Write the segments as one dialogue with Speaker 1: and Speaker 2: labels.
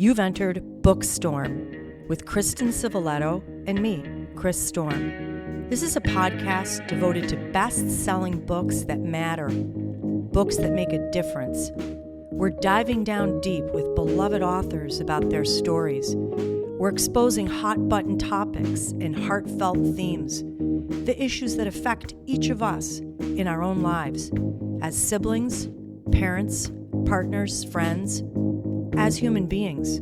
Speaker 1: You've entered BOOKSTORM with Kristen Civiletto and me, Chris Storm. This is a podcast devoted to best-selling books that matter, books that make a difference. We're diving down deep with beloved authors about their stories. We're exposing hot-button topics and heartfelt themes, the issues that affect each of us in our own lives, as siblings, parents, partners, friends, as human beings.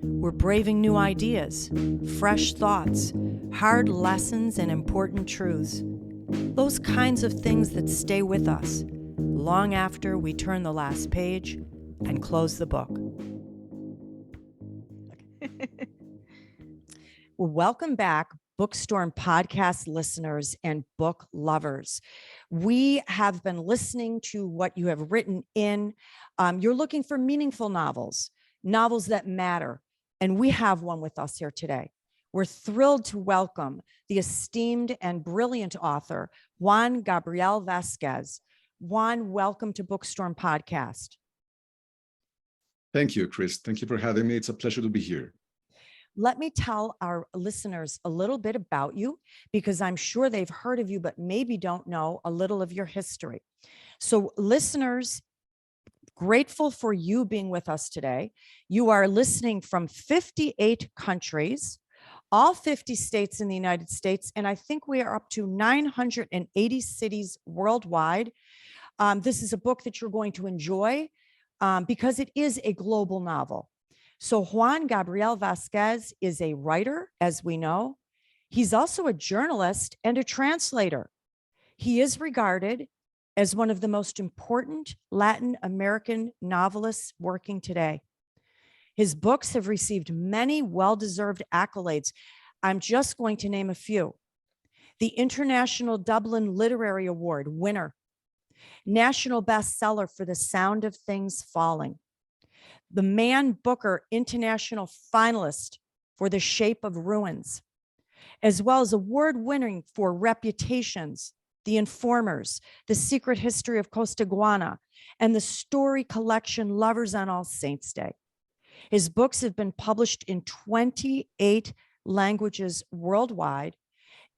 Speaker 1: We're braving new ideas, fresh thoughts, hard lessons, and important truths. Those kinds of things that stay with us long after we turn the last page and close the book. Well, welcome back, BOOKSTORM podcast listeners and book lovers. We have been listening to what you have written in. You're looking for meaningful novels, novels that matter, and we have one with us here today. We're thrilled to welcome the esteemed and brilliant author, Juan Gabriel Vasquez. Juan, welcome to BOOKSTORM podcast.
Speaker 2: Thank you, Chris. Thank you for having me. It's a pleasure to be here.
Speaker 1: Let me tell our listeners a little bit about you, because I'm sure they've heard of you, but maybe don't know a little of your history. So listeners, grateful for you being with us today. You are listening from 58 countries, all 50 states in the United States, and I think we are up to 980 cities worldwide. This is a book that you're going to enjoy because it is a global novel. So Juan Gabriel Vasquez is a writer, as we know. He's also a journalist and a translator. He is regarded as one of the most important Latin American novelists working today. His books have received many well-deserved accolades. I'm just going to name a few. The International Dublin Literary Award winner, national bestseller for The Sound of Things Falling, the Man Booker International finalist for The Shape of Ruins, as well as award-winning for Reputations, The Informers, The Secret History of Costaguana, and the story collection Lovers on All Saints' Day. His books have been published in 28 languages worldwide,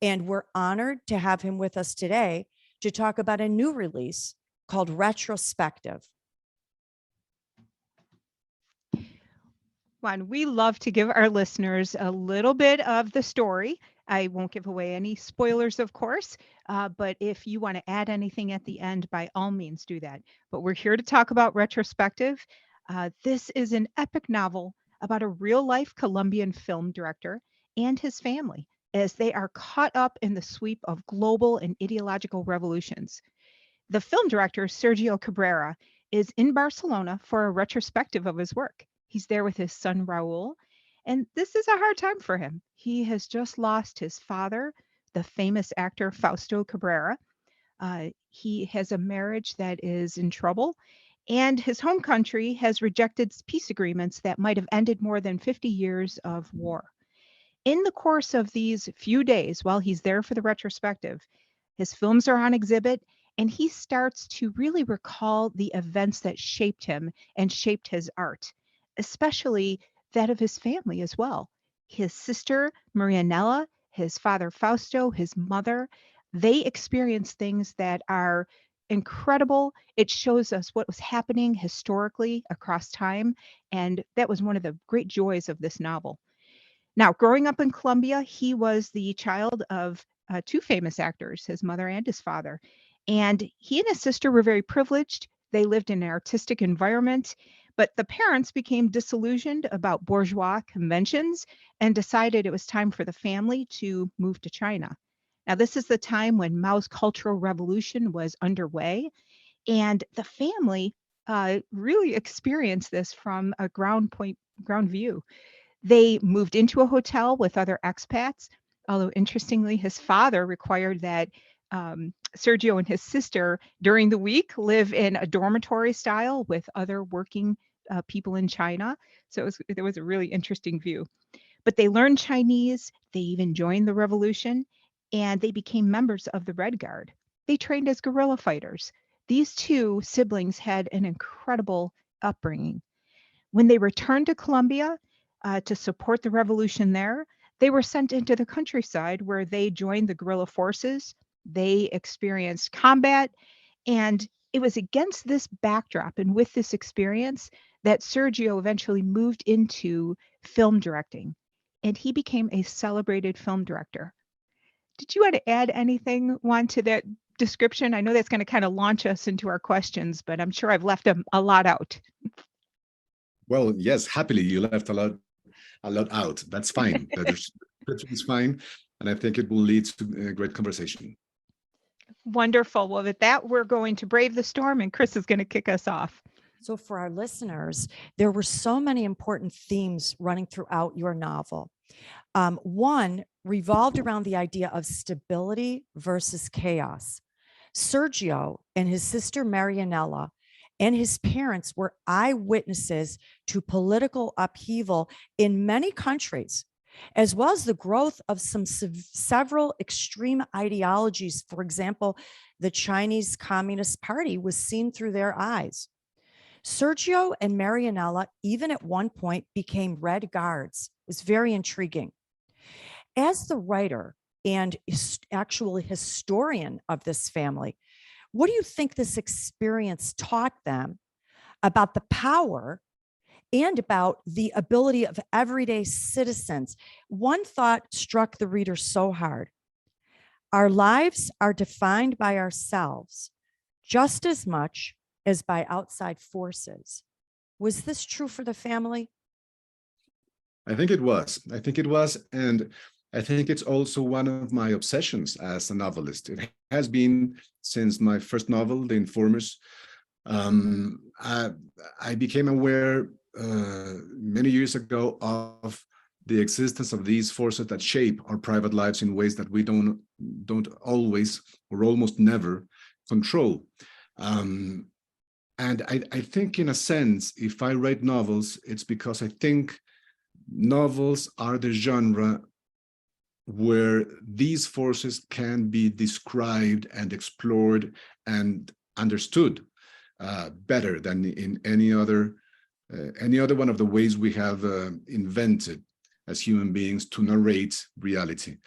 Speaker 1: and we're honored to have him with us today to talk about a new release called Retrospective.
Speaker 3: Juan, we love to give our listeners a little bit of the story. I won't give away any spoilers, of course, but if you want to add anything at the end, by all means do that. But we're here to talk about Retrospective. This is an epic novel about a real-life Colombian film director and his family as they are caught up in the sweep of global and ideological revolutions. The film director, Sergio Cabrera, is in Barcelona for a retrospective of his work. He's there with his son, Raul, and this is a hard time for him. He has just lost his father, the famous actor Fausto Cabrera. He has a marriage that is in trouble, and his home country has rejected peace agreements that might have ended more than 50 years of war. In the course of these few days, while he's there for the retrospective, his films are on exhibit, and he starts to really recall the events that shaped him and shaped his art, especially that of his family as well. His sister, Marianella, his father, Fausto, his mother, they experienced things that are incredible. It shows us what was happening historically across time, and that was one of the great joys of this novel. Now, growing up in Colombia, he was the child of two famous actors, his mother and his father, and he and his sister were very privileged. They lived in an artistic environment, but the parents became disillusioned about bourgeois conventions and decided it was time for the family to move to China. Now, this is the time when Mao's Cultural Revolution was underway, and the family really experienced this from a ground view. They moved into a hotel with other expats, although interestingly, his father required that Sergio and his sister during the week live in a dormitory style with other working people in China. So there was a really interesting view. But they learned Chinese, they even joined the revolution, and they became members of the Red Guard. They trained as guerrilla fighters. These two siblings had an incredible upbringing. When they returned to Colombia to support the revolution there, they were sent into the countryside where they joined the guerrilla forces. They experienced combat, and it was against this backdrop and with this experience that Sergio eventually moved into film directing, and he became a celebrated film director. Did you want to add anything, Juan, to that description? I know that's going to kind of launch us into our questions, but I'm sure I've left a lot out.
Speaker 2: Well, yes, happily you left a lot out. That's fine. The description is fine, and I think it will lead to a great conversation.
Speaker 3: Wonderful. Well, with that, we're going to brave the storm, and Chris is going to kick us off.
Speaker 1: So for our listeners, there were so many important themes running throughout your novel. One revolved around the idea of stability versus chaos. Sergio and his sister Marianella and his parents were eyewitnesses to political upheaval in many countries, as well as the growth of several extreme ideologies. For example, the Chinese Communist Party was seen through their eyes. Sergio and Marianella, even at one point, became Red Guards. It was very intriguing. As the writer and actual historian of this family, what do you think this experience taught them about the power and about the ability of everyday citizens? One thought struck the reader so hard. Our lives are defined by ourselves just as much as by outside forces. Was this true for the family?
Speaker 2: I think it was. And I think it's also one of my obsessions as a novelist. It has been since my first novel, The Informers. I became aware many years ago of the existence of these forces that shape our private lives in ways that we don't always or almost never control. And I think, in a sense, if I write novels, it's because I think novels are the genre where these forces can be described and explored and understood better than in any other one of the ways we have invented as human beings to narrate reality.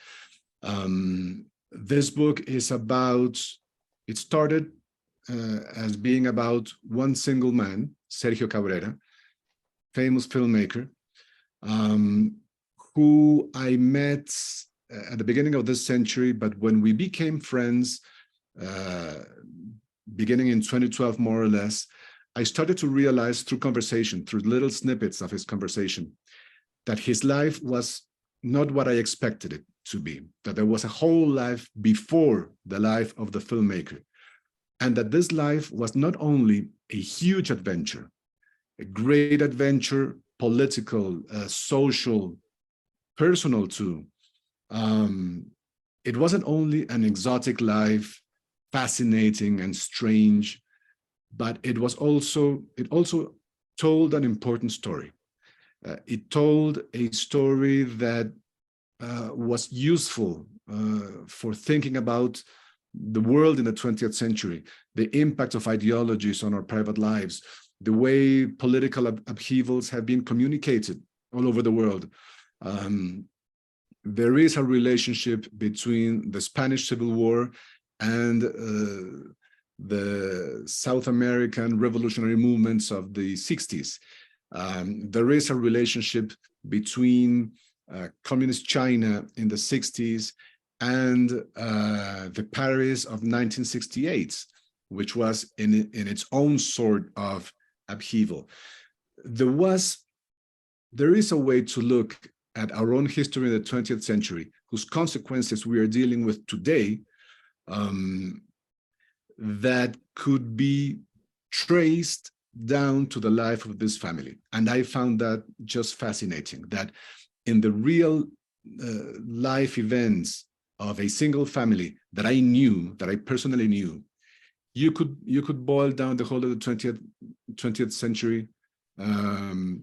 Speaker 2: This book is about, it started as being about one single man, Sergio Cabrera, famous filmmaker, who I met at the beginning of this century, but when we became friends, beginning in 2012, more or less, I started to realize through conversation, through little snippets of his conversation, that his life was not what I expected it to be, that there was a whole life before the life of the filmmaker, and that this life was not only a huge adventure, a great adventure, political, social, personal too. It wasn't only an exotic life, fascinating and strange, but it also told an important story. It told a story that was useful for thinking about the world in the 20th century, the impact of ideologies on our private lives, the way political upheavals have been communicated all over the world. There is a relationship between the Spanish Civil War and the South American revolutionary movements of the 60s. There is a relationship between communist China in the 60s and the Paris of 1968, which was in its own sort of upheaval. There is a way to look at our own history in the 20th century, whose consequences we are dealing with today, that could be traced down to the life of this family. And I found that just fascinating, that in the real life events of a single family that I knew, that I personally knew, you could boil down the whole of the 20th century to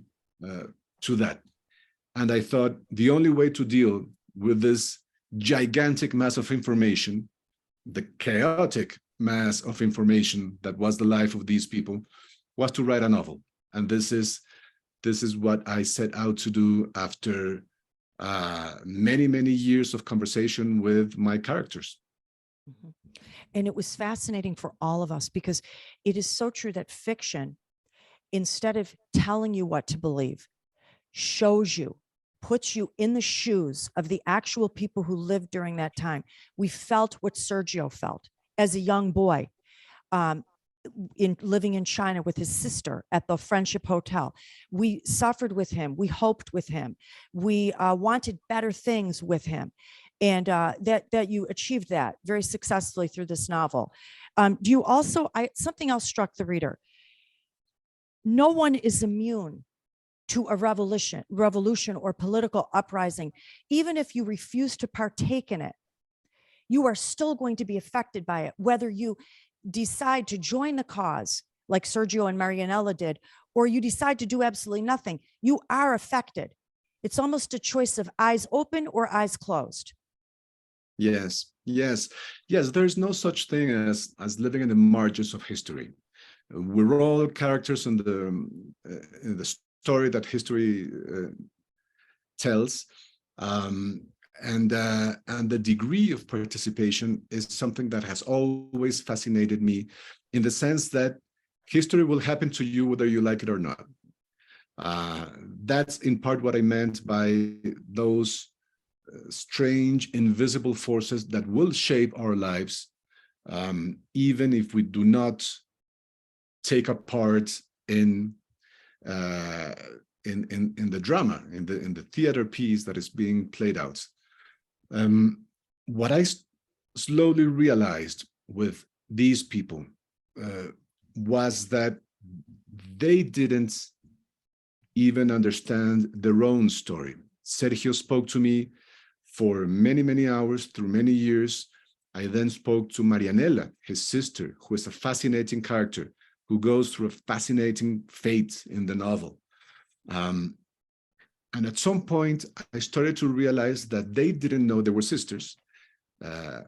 Speaker 2: that. And I thought the only way to deal with this gigantic mass of information, the chaotic mass of information that was the life of these people, was to write a novel. And this is this is what I set out to do after many, many years of conversation with my characters.
Speaker 1: Mhm. And it was fascinating for all of us because it is so true that fiction, instead of telling you what to believe, shows you, puts you in the shoes of the actual people who lived during that time. We felt what Sergio felt as a young boy, in living in China with his sister at the Friendship Hotel. We suffered with him. We hoped with him. We wanted better things with him. And that you achieved that very successfully through this novel. Do you also, something else struck the reader. No one is immune to a revolution or political uprising. Even if you refuse to partake in it, you are still going to be affected by it, whether you decide to join the cause like Sergio and Marianella did, or you decide to do absolutely nothing. You are affected. It's almost a choice of eyes open or eyes closed.
Speaker 2: Yes, yes, yes. There's no such thing as living in the margins of history. We're all characters in the story that history tells, and the degree of participation is something that has always fascinated me, in the sense that history will happen to you whether you like it or not. That's in part what I meant by those strange, invisible forces that will shape our lives, even if we do not take a part in the drama, in the theater piece that is being played out. What I slowly realized with these people was that they didn't even understand their own story. Sergio spoke to me for many, many hours, through many years. I then spoke to Marianella, his sister, who is a fascinating character, who goes through a fascinating fate in the novel. And at some point, I started to realize that they didn't know they were sisters,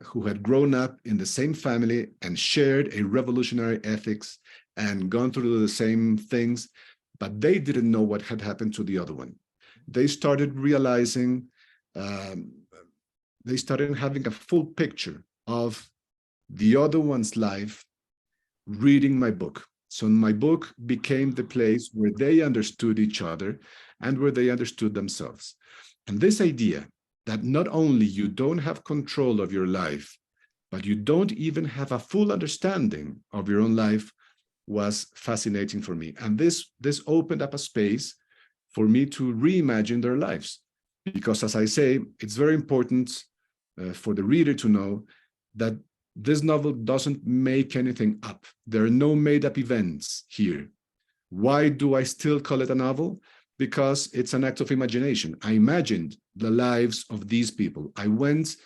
Speaker 2: who had grown up in the same family and shared a revolutionary ethics and gone through the same things, but they didn't know what had happened to the other one. They started realizing, they started having a full picture of the other one's life reading my book. So my book became the place where they understood each other and where they understood themselves. And this idea that not only you don't have control of your life, but you don't even have a full understanding of your own life, was fascinating for me. And this opened up a space for me to reimagine their lives. Because as I say, it's very important for the reader to know that this novel doesn't make anything up. There are no made-up events here. Why do I still call it a novel? Because it's an act of imagination. I imagined the lives of these people. I went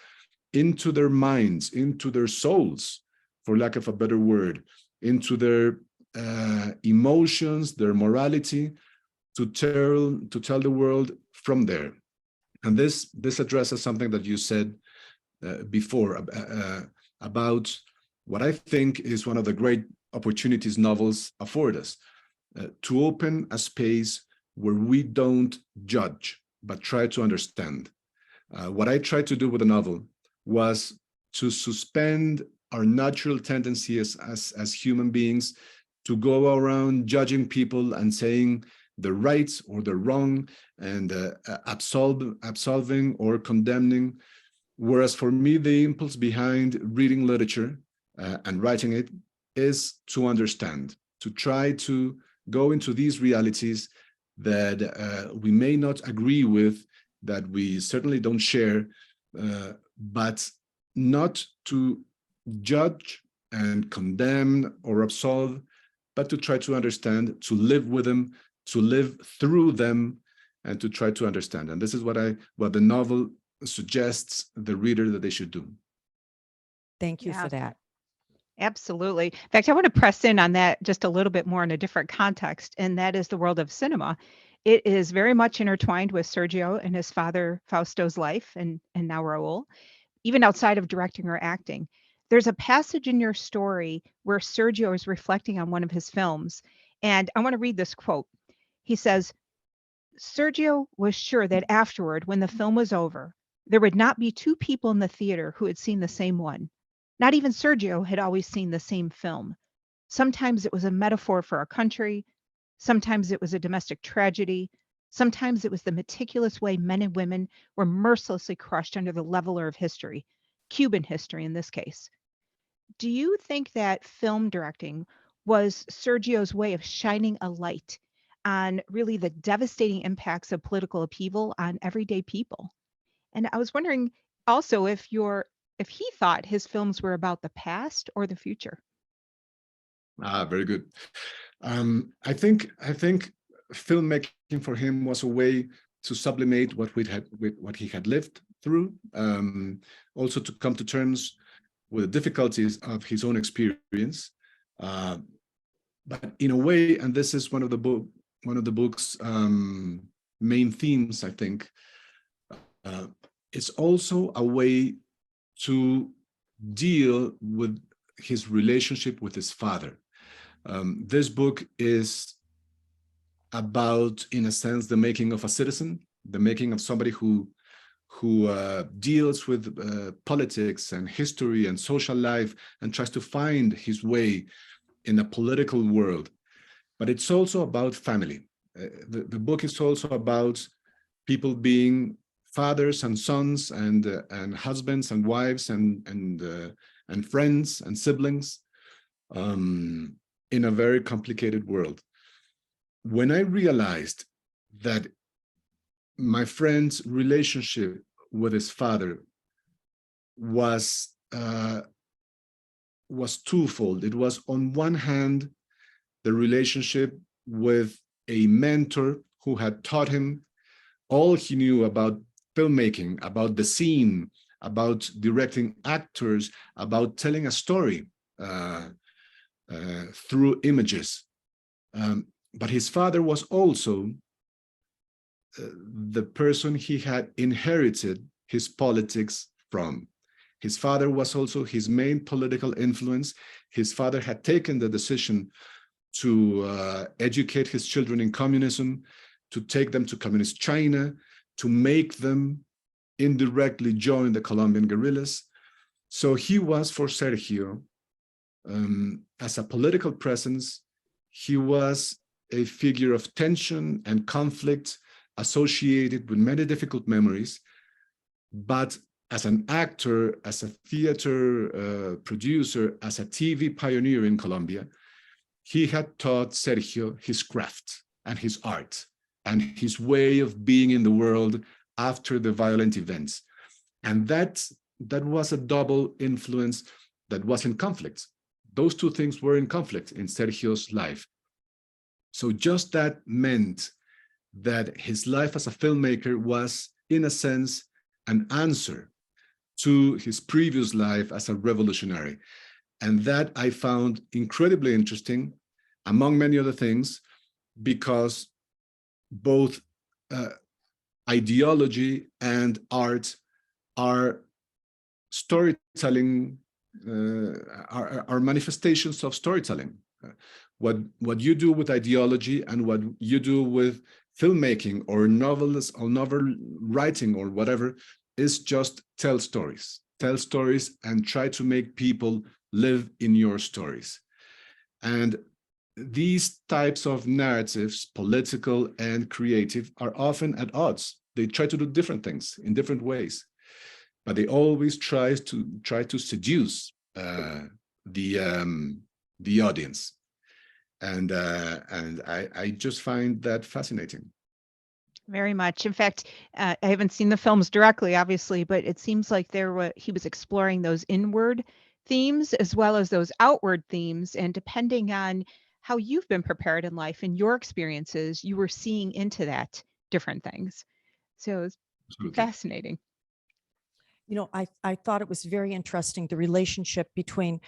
Speaker 2: into their minds, into their souls, for lack of a better word, into their emotions, their morality, to tell the world from there. And this addresses something that you said before about what I think is one of the great opportunities novels afford us, to open a space where we don't judge, but try to understand. What I tried to do with the novel was to suspend our natural tendency as human beings to go around judging people and saying they're right or they're wrong, and absolving or condemning. Whereas for me, the impulse behind reading literature and writing it is to understand, to try to go into these realities that we may not agree with, that we certainly don't share, but not to judge and condemn or absolve, but to try to understand, to live with them, to live through them, and to try to understand. And this is what the novel suggests the reader that they should do.
Speaker 1: Thank you for that.
Speaker 3: Absolutely. In fact, I want to press in on that just a little bit more in a different context, and that is the world of cinema. It is very much intertwined with Sergio and his father Fausto's life, and now Raul, even outside of directing or acting. There's a passage in your story where Sergio is reflecting on one of his films, and I want to read this quote. He says, Sergio was sure that afterward, when the film was over, there would not be two people in the theater who had seen the same one. Not even Sergio had always seen the same film. Sometimes it was a metaphor for our country. Sometimes it was a domestic tragedy. Sometimes it was the meticulous way men and women were mercilessly crushed under the leveler of history, Cuban history in this case. Do you think that film directing was Sergio's way of shining a light on really the devastating impacts of political upheaval on everyday people? And I was wondering also if he thought his films were about the past or the future.
Speaker 2: Very good. I think filmmaking for him was a way to sublimate what he had lived through, also to come to terms with the difficulties of his own experience. But in a way, and this is one of the book's main themes, I think, it's also a way to deal with his relationship with his father. This book is about, in a sense, the making of a citizen, the making of somebody who deals with politics and history and social life and tries to find his way in a political world. But it's also about family. The book is also about people being fathers and sons and husbands and wives and friends and siblings in a very complicated world. When I realized that my friend's relationship with his father was twofold. It was, on one hand, the relationship with a mentor who had taught him all he knew about filmmaking, about the scene, about directing actors, about telling a story through images. But his father was also the person he had inherited his politics from. His father was also his main political influence. His father had taken the decision to educate his children in communism, to take them to communist China, to make them indirectly join the Colombian guerrillas. So he was, for Sergio, as a political presence, he was a figure of tension and conflict associated with many difficult memories. But as an actor, as a theater producer, as a TV pioneer in Colombia, he had taught Sergio his craft and his art and his way of being in the world after the violent events. And that was a double influence that was in conflict. Those two things were in conflict in Sergio's life. So just that meant that his life as a filmmaker was, in a sense, an answer to his previous life as a revolutionary. And that I found incredibly interesting, among many other things, because both ideology and art are storytelling, are manifestations of storytelling. What you do with ideology and what you do with filmmaking or novel writing or whatever is just tell stories and try to make people live in your stories. And these types of narratives, political and creative, are often at odds. They try to do different things in different ways, but they always try to seduce the audience. And I just find that fascinating.
Speaker 3: Very much. In fact, I haven't seen the films directly, obviously, but it seems like he was exploring those inward themes as well as those outward themes. And depending on how you've been prepared in life and your experiences, you were seeing into that different things. So it's fascinating.
Speaker 1: You know, I thought it was very interesting, the relationship between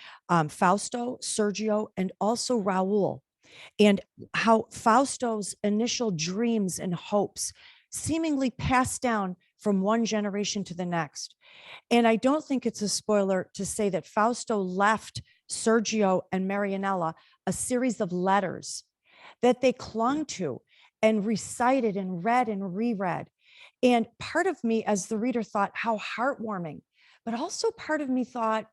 Speaker 1: Fausto, Sergio, and also Raul, and how Fausto's initial dreams and hopes seemingly passed down from one generation to the next. And I don't think it's a spoiler to say that Fausto left Sergio and Marianella a series of letters that they clung to and recited and read and reread. And part of me, as the reader, thought, how heartwarming. But also part of me thought,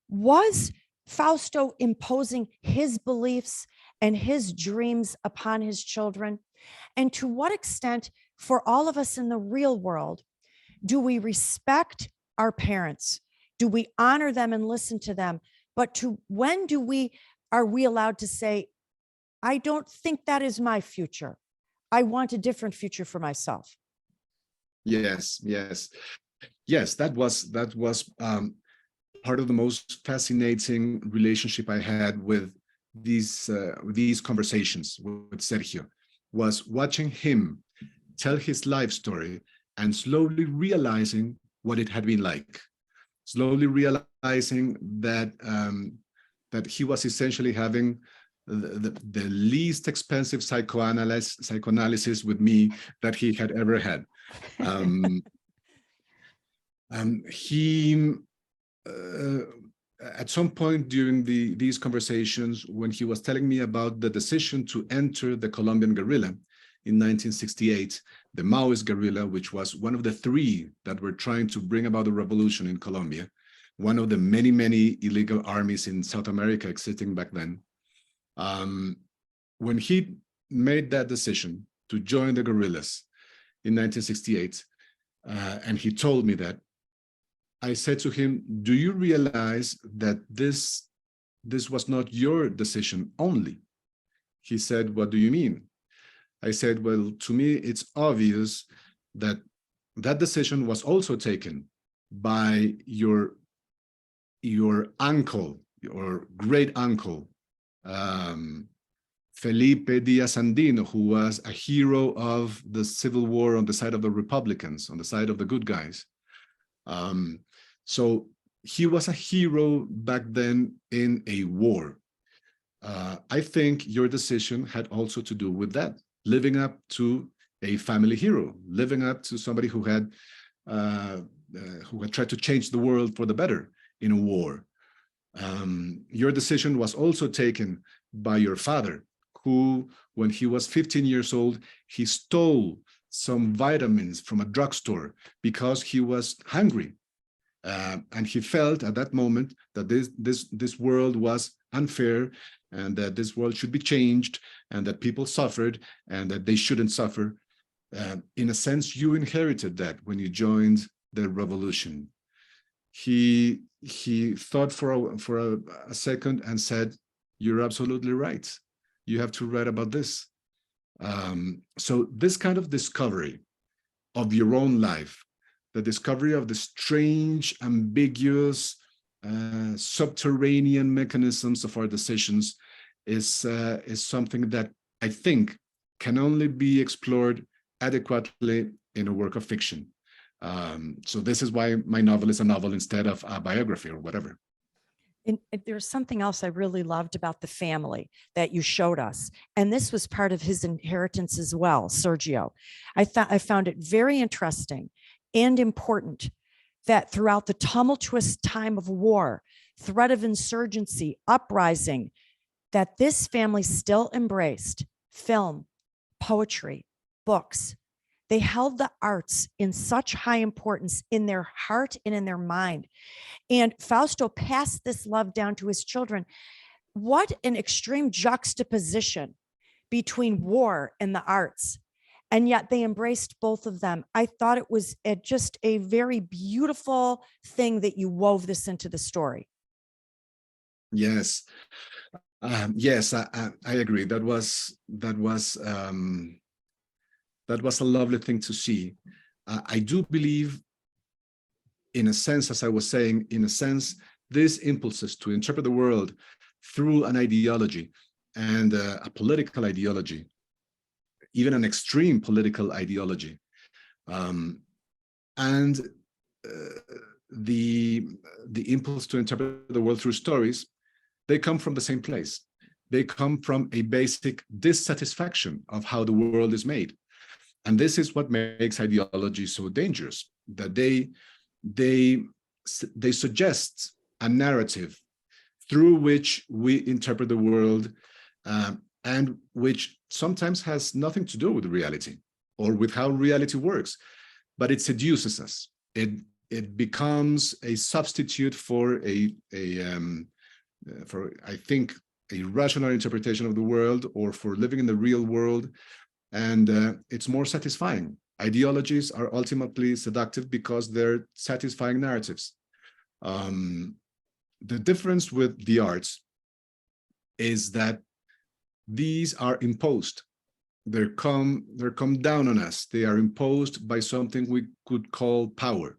Speaker 1: was Fausto imposing his beliefs and his dreams upon his children? And to what extent, for all of us in the real world, do we respect our parents? Do we honor them and listen to them? But to when are we allowed to say, I don't think that is my future. I want a different future for myself.
Speaker 2: Yes, yes, yes. That was part of the most fascinating relationship I had with these conversations with Sergio, was watching him tell his life story and slowly realizing what it had been like, slowly realizing that that he was essentially having the least expensive psychoanalysis with me that he had ever had. He at some point during these conversations, when he was telling me about the decision to enter the Colombian guerrilla in 1968, the Maoist guerrilla, which was one of the three that were trying to bring about a revolution in Colombia, one of the many, many illegal armies in South America existing back then. When he made that decision to join the guerrillas in 1968, and he told me that, I said to him, do you realize that this was not your decision only? He said, what do you mean? I said, well, to me, it's obvious that that decision was also taken by your uncle, your great uncle, Felipe Díaz Andino, who was a hero of the Civil War on the side of the Republicans, on the side of the good guys. So he was a hero back then in a war. I think your decision had also to do with that, living up to a family hero, living up to somebody who had tried to change the world for the better in a war. Your decision was also taken by your father, who, when he was 15 years old, he stole some vitamins from a drugstore because he was hungry. And he felt at that moment that this world was unfair, and that this world should be changed, and that people suffered, and that they shouldn't suffer. In a sense, you inherited that when you joined the revolution. He thought for a second and said, "You're absolutely right. You have to write about this." So this kind of discovery of your own life, the discovery of the strange, ambiguous, subterranean mechanisms of our decisions is something that I think can only be explored adequately in a work of fiction. So this is why my novel is a novel instead of a biography or whatever.
Speaker 1: And there's something else I really loved about the family that you showed us. And this was part of his inheritance as well, Sergio. I found it very interesting and important that throughout the tumultuous time of war, threat of insurgency, uprising, that this family still embraced film, poetry, books. They held the arts in such high importance in their heart and in their mind. And Fausto passed this love down to his children. What an extreme juxtaposition between war and the arts. And yet they embraced both of them. I thought it was just a very beautiful thing that you wove this into the story.
Speaker 2: Yes. Yes, I agree. That was a lovely thing to see. I do believe, in a sense, as I was saying, in a sense, these impulses to interpret the world through an ideology and a political ideology, even an extreme political ideology, and the impulse to interpret the world through stories, they come from the same place. They come from a basic dissatisfaction of how the world is made. And this is what makes ideology so dangerous, that they suggest a narrative through which we interpret the world and which sometimes has nothing to do with reality or with how reality works, but it seduces us. It becomes a substitute for I think, a rational interpretation of the world, or for living in the real world, and it's more satisfying. Ideologies are ultimately seductive because they're satisfying narratives. The difference with the arts is that these are imposed. They're come down on us. They are imposed by something we could call power.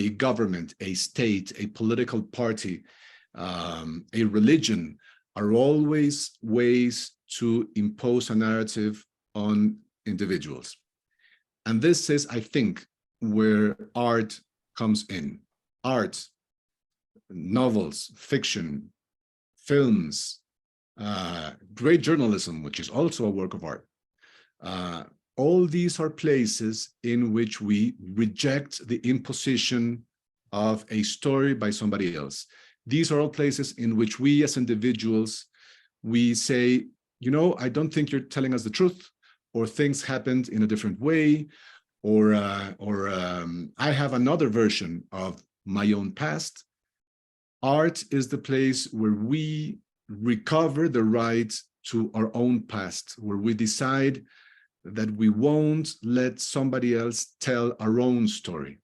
Speaker 2: A government, a state, a political party, a religion are always ways to impose a narrative on individuals. And this is, I think, where art comes in. Art, novels, fiction, films, great journalism, which is also a work of art. All these are places in which we reject the imposition of a story by somebody else. These are all places in which we as individuals, we say, you know, I don't think you're telling us the truth, or things happened in a different way, or I have another version of my own past. Art is the place where we recover the right to our own past, where we decide that we won't let somebody else tell our own story.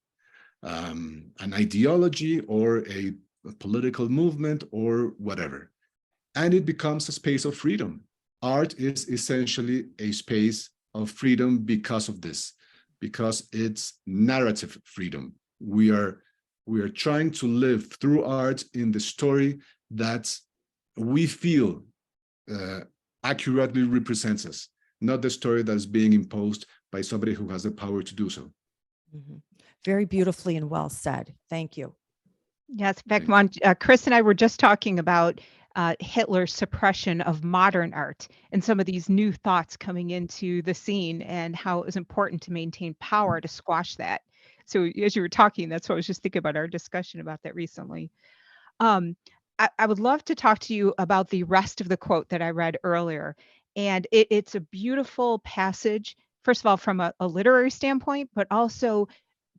Speaker 2: An ideology or a political movement or whatever. And it becomes a space of freedom. Art is essentially a space of freedom because of this, because it's narrative freedom. We are trying to live through art in the story that we feel accurately represents us, not the story that's being imposed by somebody who has the power to do so.
Speaker 1: Mm-hmm. Very beautifully and well said. Thank you.
Speaker 3: Yes, in fact, Chris and I were just talking about Hitler's suppression of modern art and some of these new thoughts coming into the scene, and how it was important to maintain power to squash that. So as you were talking, that's what I was just thinking about, our discussion about that recently. I would love to talk to you about the rest of the quote that I read earlier. And it's a beautiful passage, first of all, from a literary standpoint, but also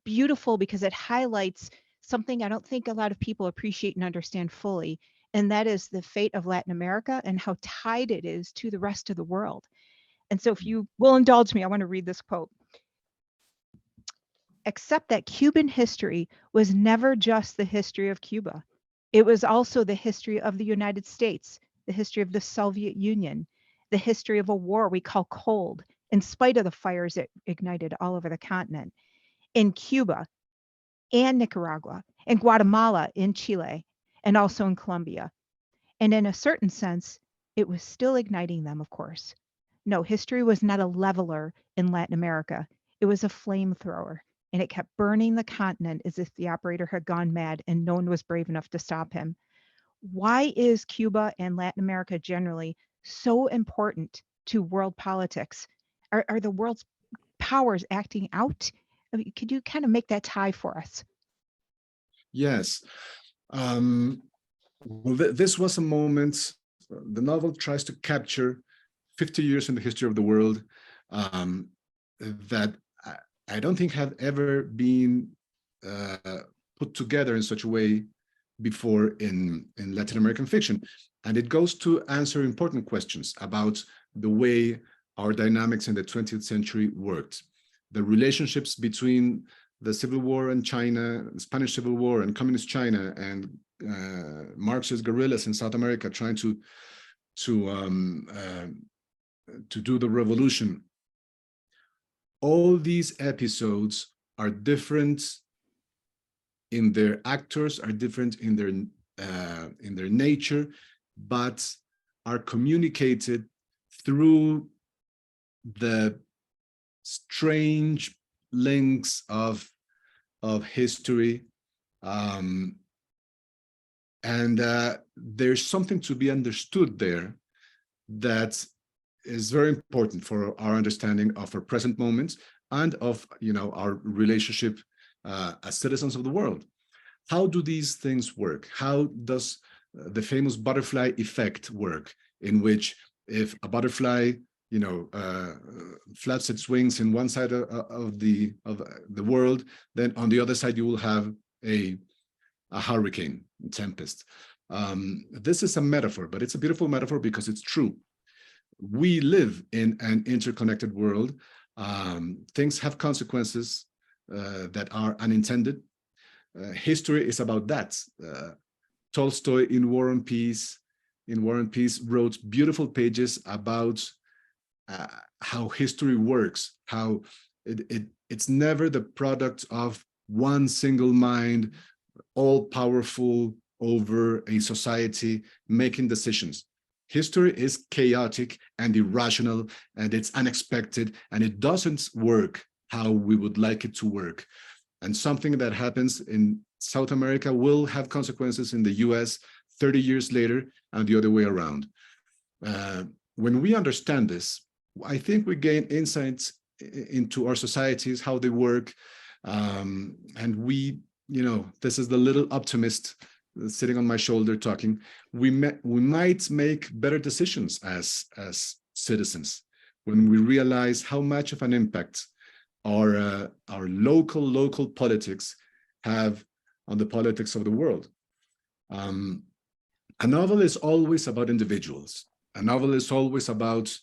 Speaker 3: beautiful because it highlights something I don't think a lot of people appreciate and understand fully, and that is the fate of Latin America and how tied it is to the rest of the world. And so if you will indulge me, I want to read this quote. Except that Cuban history was never just the history of Cuba. It was also the history of the United States, the history of the Soviet Union, the history of a war we call cold, in spite of the fires it ignited all over the continent. In Cuba, and Nicaragua, and Guatemala, in Chile, and also in Colombia. And in a certain sense, it was still igniting them, of course. No, history was not a leveler in Latin America. It was a flamethrower, and it kept burning the continent as if the operator had gone mad and no one was brave enough to stop him. Why is Cuba and Latin America generally so important to world politics? Are the world's powers acting out? I mean, could you kind of make that tie for us?
Speaker 2: Yes. Well, this was a moment, the novel tries to capture 50 years in the history of the world that I don't think have ever been put together in such a way before in Latin American fiction. And it goes to answer important questions about the way our dynamics in the 20th century worked. The relationships between the Civil War in China, the Spanish Civil War and Communist China, and Marxist guerrillas in South America trying to do the revolution. All these episodes are different in their actors, are different in their nature, but are communicated through the strange links of history, and there's something to be understood there that is very important for our understanding of our present moments and of our relationship as citizens of the world. How do these things work? How does the famous butterfly effect work? in which if a butterfly, flaps its wings in one side of the world, then on the other side you will have a hurricane, tempest. This is a metaphor, but it's a beautiful metaphor because it's true. We live in an interconnected world. Things have consequences that are unintended. History is about that. Tolstoy in War and Peace wrote beautiful pages about how history works, how it's never the product of one single mind, all powerful over a society making decisions. History is chaotic and irrational, and it's unexpected, and it doesn't work how we would like it to work. And something that happens in South America will have consequences in the US 30 years later, and the other way around. When we understand this, I think we gain insights into our societies, how they work, and we, this is the little optimist sitting on my shoulder talking. We might make better decisions as citizens when we realize how much of an impact our local politics have on the politics of the world. A novel is always about individuals. A novel is always about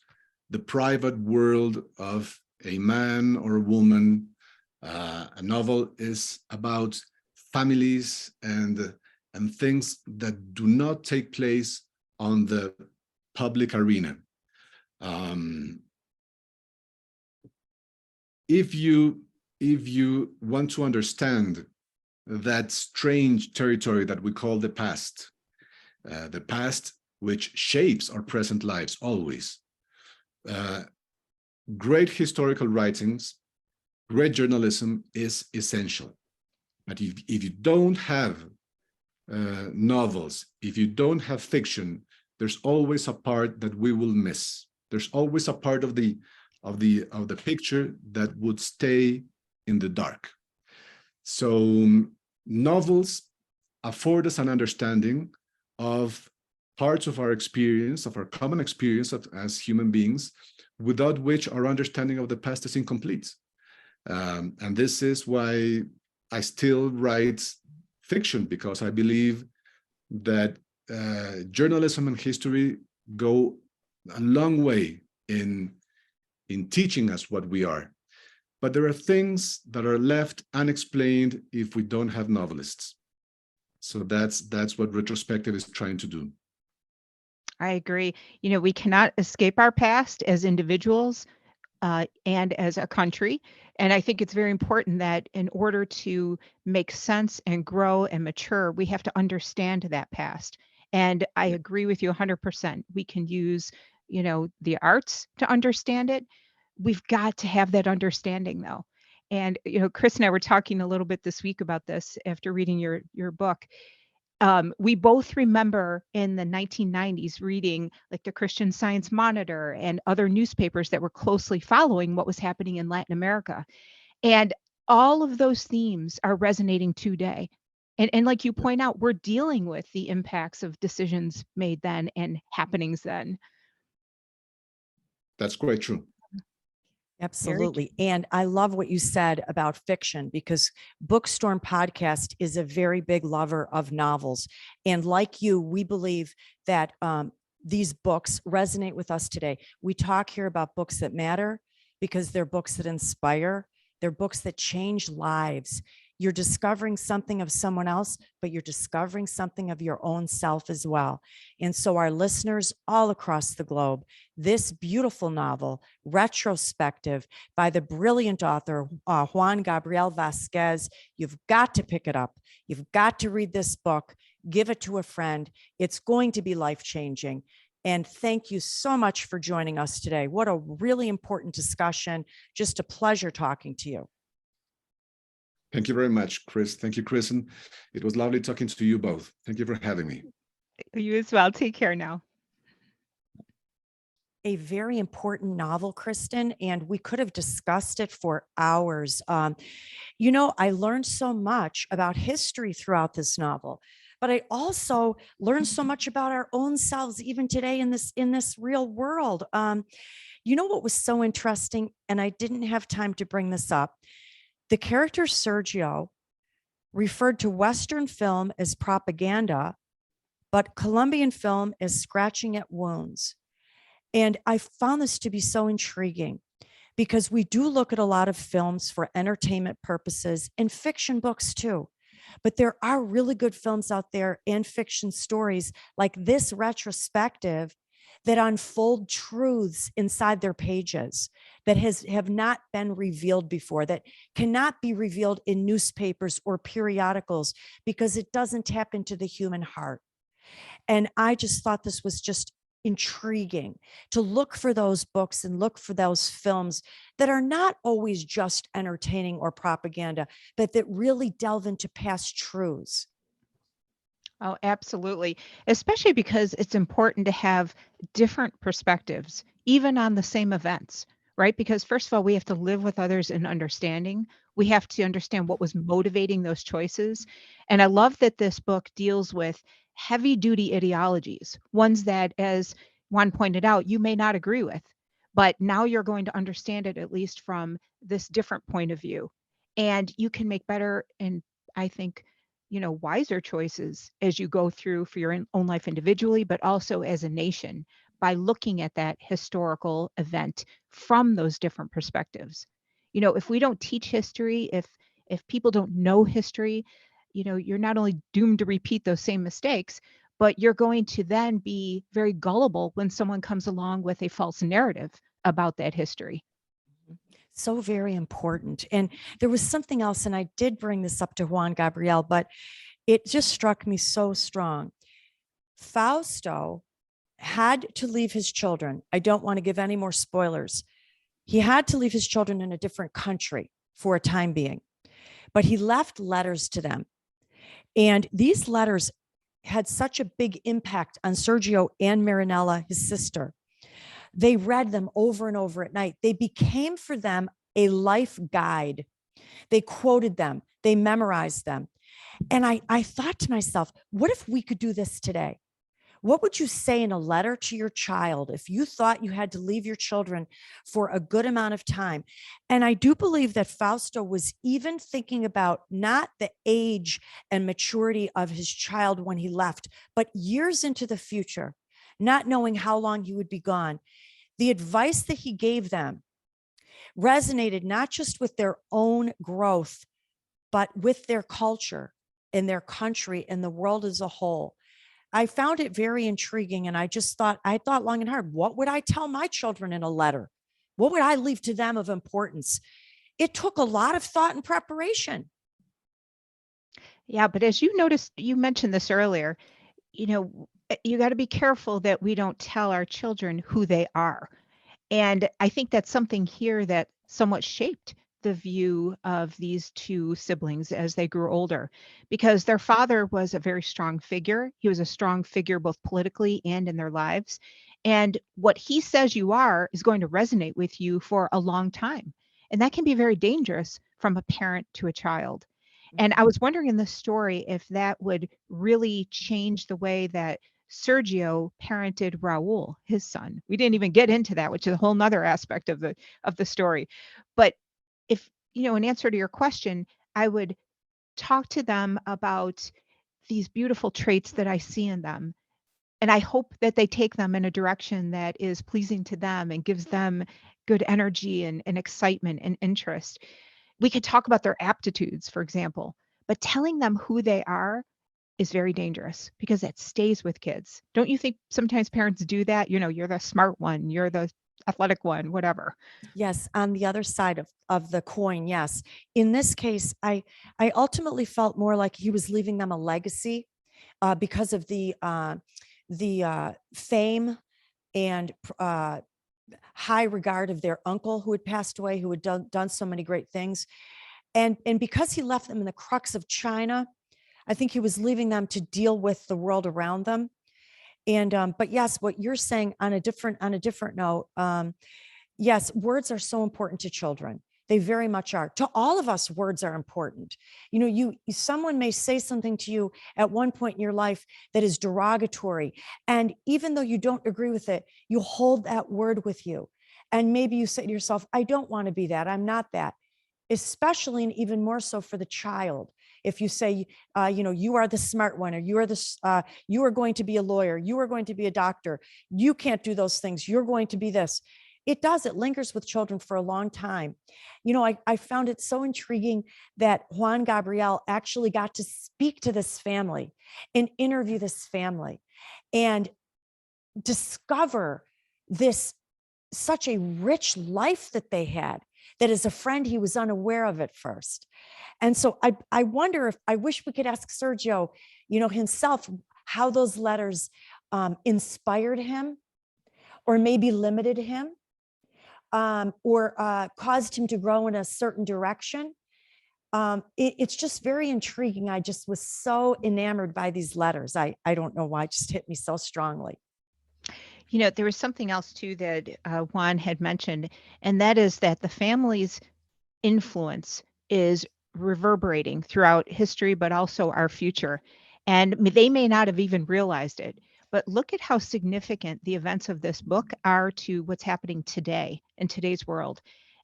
Speaker 2: the private world of a man or a woman. A novel is about families and things that do not take place on the public arena. If you want to understand that strange territory that we call the past which shapes our present lives always, great historical writings, great journalism is essential. But if you don't have novels, if you don't have fiction, there's always a part that we will miss. There's always a part of the picture that would stay in the dark. So novels afford us an understanding of parts of our experience, of our common experience as human beings, without which our understanding of the past is incomplete. And this is why I still write fiction, because I believe that journalism and history go a long way in teaching us what we are. But there are things that are left unexplained if we don't have novelists. So that's what Retrospective is trying to do.
Speaker 3: I agree. We cannot escape our past as individuals and as a country. And I think it's very important that in order to make sense and grow and mature, we have to understand that past. And I agree with you 100%. We can use, the arts to understand it. We've got to have that understanding, though. And, Chris and I were talking a little bit this week about this after reading your book. We both remember in the 1990s reading like the Christian Science Monitor and other newspapers that were closely following what was happening in Latin America. And all of those themes are resonating today. And like you point out, we're dealing with the impacts of decisions made then and happenings then.
Speaker 2: That's quite true.
Speaker 1: Absolutely. And I love what you said about fiction, because BOOKSTORM podcast is a very big lover of novels. And like you, we believe that these books resonate with us today. We talk here about books that matter because they're books that inspire. They're books that change lives. You're discovering something of someone else, but you're discovering something of your own self as well. And so our listeners all across the globe, this beautiful novel, Retrospective, by the brilliant author, Juan Gabriel Vasquez, you've got to pick it up. You've got to read this book, give it to a friend. It's going to be life-changing. And thank you so much for joining us today. What a really important discussion. Just a pleasure talking to you.
Speaker 2: Thank you very much, Chris. Thank you, Kristen. It was lovely talking to you both. Thank you for having me.
Speaker 3: You as well. Take care now.
Speaker 1: A very important novel, Kristen, and we could have discussed it for hours. I learned so much about history throughout this novel. but I also learned so much about our own selves, even today in this real world. You know what was so interesting, and I didn't have time to bring this up. The character Sergio referred to Western film as propaganda, but Colombian film as scratching at wounds. And I found this to be so intriguing because we do look at a lot of films for entertainment purposes and fiction books too. But there are really good films out there and fiction stories like this retrospective that unfold truths inside their pages that have not been revealed before, that cannot be revealed in newspapers or periodicals because it doesn't tap into the human heart. And I just thought this was just intriguing to look for those books and look for those films that are not always just entertaining or propaganda, but that really delve into past truths.
Speaker 3: Oh, absolutely. Especially because it's important to have different perspectives, even on the same events, right? Because, first of all, we have to live with others in understanding. We have to understand what was motivating those choices. And I love that this book deals with heavy duty ideologies, ones that, as Juan pointed out, you may not agree with, but now you're going to understand it at least from this different point of view. And you can make better and, I think, wiser choices as you go through for your own life individually, but also as a nation by looking at that historical event from those different perspectives. If we don't teach history, if people don't know history, you're not only doomed to repeat those same mistakes, but you're going to then be very gullible when someone comes along with a false narrative about that history.
Speaker 1: So very important. And there was something else, and I did bring this up to Juan Gabriel, but it just struck me so strong. Fausto had to leave his children. I don't want to give any more spoilers. He had to leave his children in a different country for a time being, but he left letters to them. And these letters had such a big impact on Sergio and Marinella, his sister. They read them over and over at night. They became for them a life guide. They quoted them, they memorized them. And I thought to myself, what if we could do this today? What would you say in a letter to your child if you thought you had to leave your children for a good amount of time? And I do believe that Fausto was even thinking about not the age and maturity of his child when he left, but years into the future, not knowing how long he would be gone. The advice that he gave them resonated not just with their own growth, but with their culture and their country and the world as a whole. I found it very intriguing. And I thought long and hard, what would I tell my children in a letter? What would I leave to them of importance? It took a lot of thought and preparation.
Speaker 3: Yeah, but as you noticed, you mentioned this earlier, you got to be careful that we don't tell our children who they are. And I think that's something here that somewhat shaped the view of these two siblings as they grew older, because their father was a very strong figure. He was a strong figure both politically and in their lives. And what he says you are is going to resonate with you for a long time. And that can be very dangerous from a parent to a child. And I was wondering in this story if that would really change the way that Sergio parented Raul, his son. We didn't even get into that, which is a whole nother aspect of the story. But if, in answer to your question, I would talk to them about these beautiful traits that I see in them. And I hope that they take them in a direction that is pleasing to them and gives them good energy and excitement and interest. We could talk about their aptitudes, for example, but telling them who they are is very dangerous because that stays with kids. Don't you think sometimes parents do that? You're the smart one, you're the athletic one, whatever.
Speaker 1: Yes, on the other side of the coin, yes. In this case, I ultimately felt more like he was leaving them a legacy because of the fame and high regard of their uncle who had passed away, who had done so many great things. And because he left them in the crux of China, I think he was leaving them to deal with the world around them. And but yes, what you're saying on a different note, yes, words are so important to children. They very much are. To all of us, words are important. You know, someone may say something to you at one point in your life that is derogatory. And even though you don't agree with it, you hold that word with you. And maybe you say to yourself, I don't want to be that. I'm not that. Especially and even more so for the child. If you say, you know, you are the smart one, or you are going to be a lawyer, you are going to be a doctor, you can't do those things, you're going to be this. It lingers with children for a long time. You know, I found it so intriguing that Juan Gabriel actually got to speak to this family and interview this family and discover this such a rich life that they had, that as a friend, he was unaware of at first. And so I wonder if, I wish we could ask Sergio, you know, himself, how those letters inspired him, or maybe limited him, or caused him to grow in a certain direction. It's just very intriguing. I just was so enamored by these letters. I don't know why, it just hit me so strongly.
Speaker 3: You know, there was something else too that Juan had mentioned, and that is that the family's influence is reverberating throughout history, but also our future. And they may not have even realized it, but look at how significant the events of this book are to what's happening today in today's world.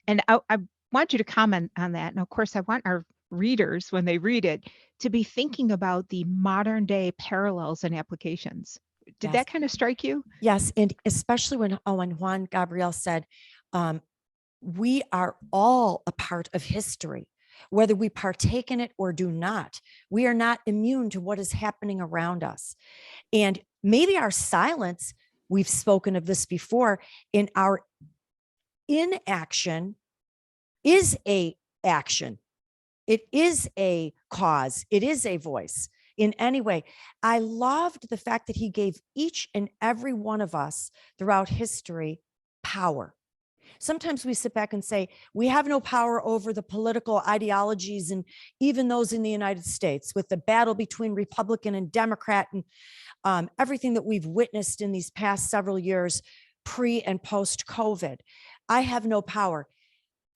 Speaker 3: And I want you to comment on that. And of course, I want our readers, when they read it, to be thinking about the modern day parallels and applications. Did
Speaker 1: Yes.
Speaker 3: that kind of strike you?
Speaker 1: Yes. And especially when Juan Gabriel said, we are all a part of history, whether we partake in it or do not. We are not immune to what is happening around us. And maybe our silence, we've spoken of this before, in our inaction is a action. It is a cause. It is a voice in any way. I loved the fact that he gave each and every one of us throughout history power. Sometimes we sit back and say, we have no power over the political ideologies, and even those in the United States, with the battle between Republican and Democrat, and everything that we've witnessed in these past several years, pre and post COVID. I have no power.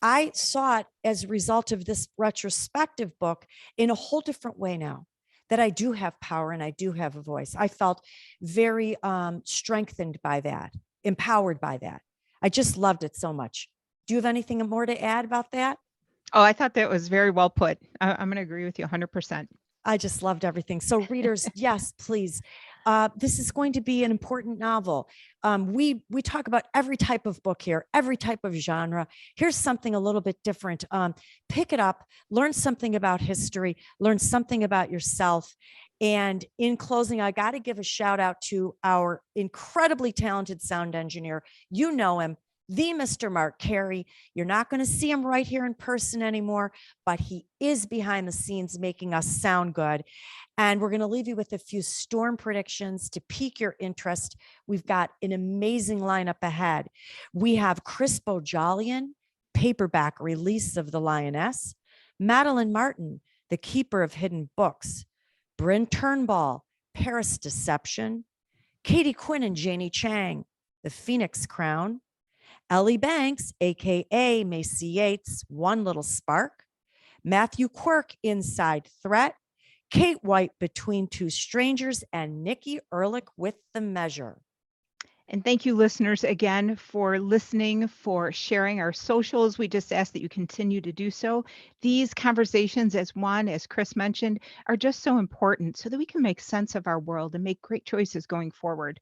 Speaker 1: I saw it as a result of this retrospective book in a whole different way now, that I do have power and I do have a voice. I felt very strengthened by that, empowered by that. I just loved it so much. Do you have anything more to add about that?
Speaker 3: Oh, I thought that was very well put. I'm going to agree with you 100%.
Speaker 1: I just loved everything. So readers, yes, please. This is going to be an important novel. We talk about every type of book here, every type of genre. Here's something a little bit different. Pick it up, learn something about history, learn something about yourself. And in closing, I got to give a shout out to our incredibly talented sound engineer. You know him, the Mr. Mark Carey. You're not going to see him right here in person anymore, but he is behind the scenes making us sound good. And we're going to leave you with a few storm predictions to pique your interest. We've got an amazing lineup ahead. We have Chris Bojalian, paperback release of The Lioness, Madeline Martin, The Keeper of Hidden Books, Bryn Turnbull, Paris Deception, Katie Quinn and Janie Chang, The Phoenix Crown, Ellie Banks, aka Macy Yates, One Little Spark, Matthew Quirk, Inside Threat, Kate White, Between Two Strangers, and Nikki Ehrlich with The Measure.
Speaker 3: And thank you, listeners, again for listening, for sharing our socials. We just ask that you continue to do so. These conversations, as Chris mentioned, are just so important so that we can make sense of our world and make great choices going forward.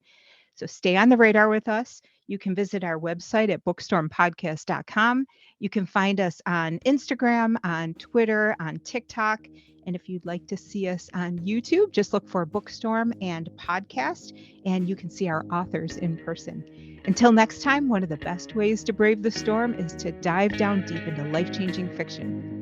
Speaker 3: So stay on the radar with us. You can visit our website at bookstormpodcast.com. You can find us on Instagram, on Twitter, on TikTok. And if you'd like to see us on YouTube, just look for Bookstorm and Podcast, and you can see our authors in person. Until next time, one of the best ways to brave the storm is to dive down deep into life-changing fiction.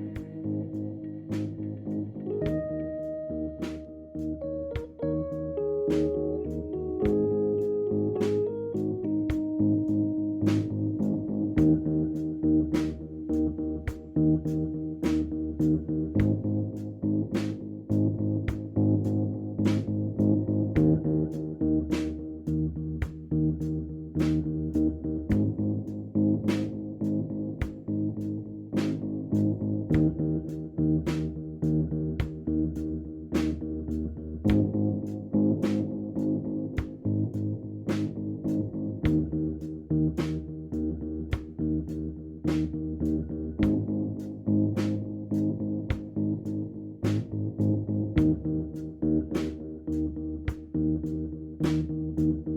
Speaker 2: you.